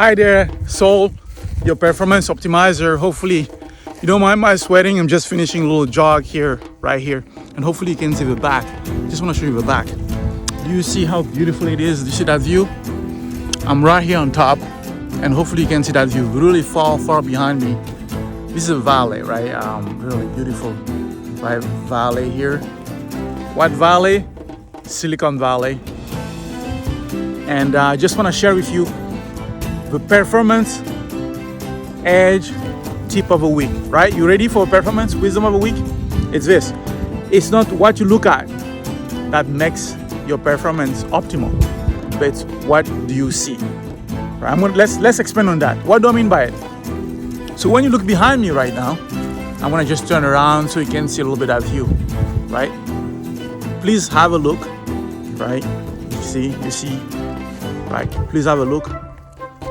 Hi there, Soul, your performance optimizer. Hopefully, you don't mind my sweating. I'm just finishing a little jog here, right here. And hopefully you can see the back. Just want to show you the back. Do you see how beautiful it is? Do you see that view? I'm right here on top, and hopefully you can see that view really far behind me. This is a valley, right? Really beautiful, right? Valley here. What valley? Silicon Valley. And I just want to share with you the performance edge tip of a week, right? You ready for performance wisdom of a week? It's this. It's not what you look at that makes your performance optimal, but it's what do you see, right? Let's expand on that. What do I mean by it? So when you look behind me right now, I'm gonna just turn around so you can see a little bit of view, right? Please have a look, right? You see, right? Please have a look.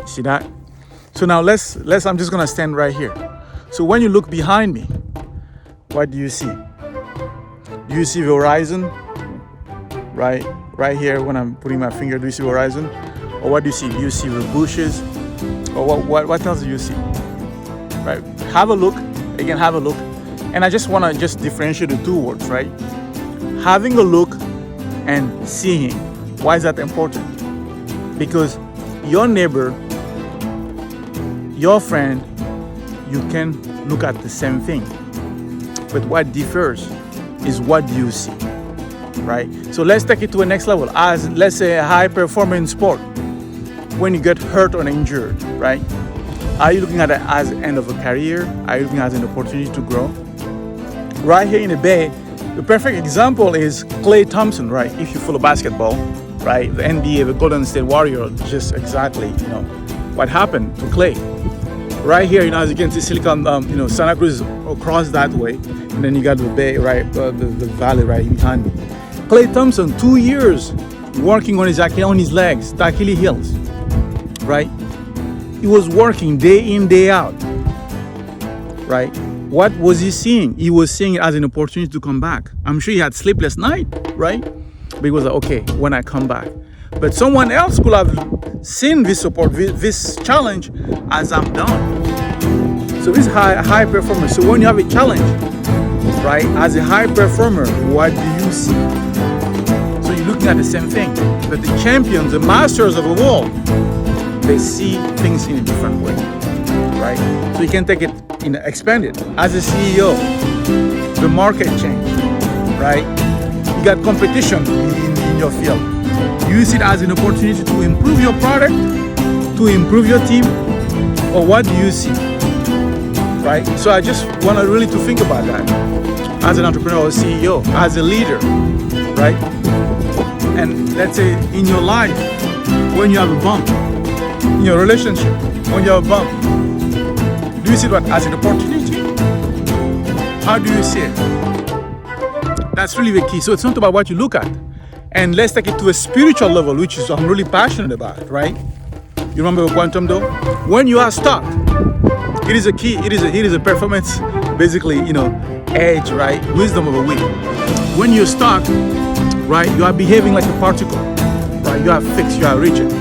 See that? So now let's I'm just gonna stand right here. So when you look behind me, what do you see? Do you see the horizon? Right here when I'm putting my finger, do you see the horizon? Or what do you see? Do you see the bushes? Or what else do you see? Right? Have a look. Again, have a look. And I just wanna differentiate the two words, right? Having a look and seeing. Why is that important? Because your neighbor, your friend, you can look at the same thing. But what differs is what do you see, right? So let's take it to a next level. As let's say a high performer in sport, when you get hurt or injured, right? Are you looking at it as the end of a career? Are you looking at an opportunity to grow? Right here in the Bay, the perfect example is Klay Thompson, right? If you follow basketball, right? The NBA, the Golden State Warrior, just exactly, what happened to Klay. Right here, as you can see, Silicon, Santa Cruz across that way, and then you got the Bay, right, the valley right behind me. Klay Thompson, 2 years working on his legs, the Achilles heels, right? He was working day in, day out, right? What was he seeing? He was seeing it as an opportunity to come back. I'm sure he had sleepless night, right? But he was like, okay, when I come back. But someone else could have seen this support, this challenge as I'm done. So this high performer. So when you have a challenge, right, as a high performer, what do you see? So you're looking at the same thing. But the champions, the masters of the world, they see things in a different way, right? So you can take it, expand it. As a CEO, the market changed, right? You got competition in your field. You see it as an opportunity to improve your product, to improve your team, or what do you see, right? So I just want to really to think about that as an entrepreneur or CEO, as a leader, right? And let's say in your life, when you have a bump, in your relationship, when you have a bump, do you see that as an opportunity? How do you see it? That's really the key. So it's not about what you look at. And let's take it to a spiritual level, which is I'm really passionate about, right? You remember quantum though? When you are stuck, it is a key. It is a performance, basically, edge, right? Wisdom of a week. When you're stuck, right, you are behaving like a particle, right? You are fixed, you are rigid.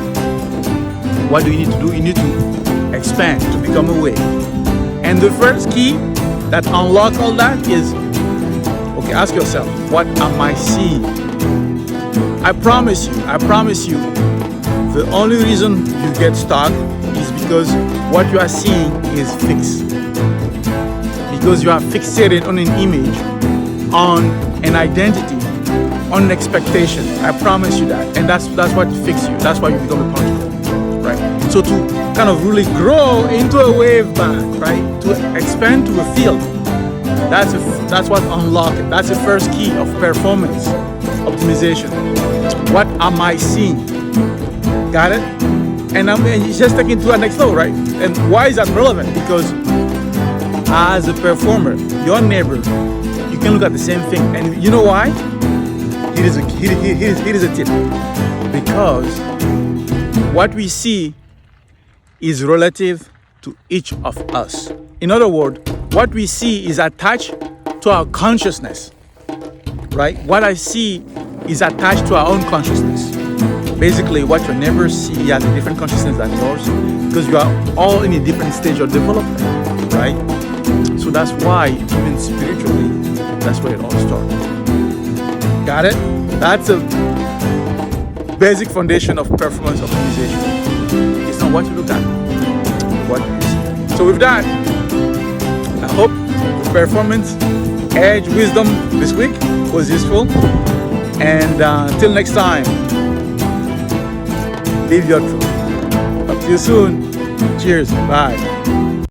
What do you need to do? You need to expand to become a wave. And the first key that unlock all that is, okay, ask yourself, what am I seeing? I promise you, the only reason you get stuck is because what you are seeing is fixed. Because you are fixated on an image, on an identity, on an expectation. I promise you that. And that's what fixes you. That's why you become a particle, right? So to kind of really grow into a wave back, right? To expand to a field. That's what unlocks it. That's the first key of performance optimization. What am I seeing? Got it? And just taking it to a next level, right? And why is that relevant? Because as a performer, your neighbor, you can look at the same thing. And you know why? Here is a tip. Because what we see is relative to each of us. In other words, what we see is attached to our consciousness, right? What I see is attached to our own consciousness. Basically, what your neighbors see has a different consciousness than yours because you are all in a different stage of development, right? So that's why, even spiritually, that's where it all starts. Got it? That's a basic foundation of performance optimization. It's not what you look at, what you see. So with that, I hope the performance edge wisdom this week was useful. And until next time, live your truth. Talk to you soon. Cheers. Bye.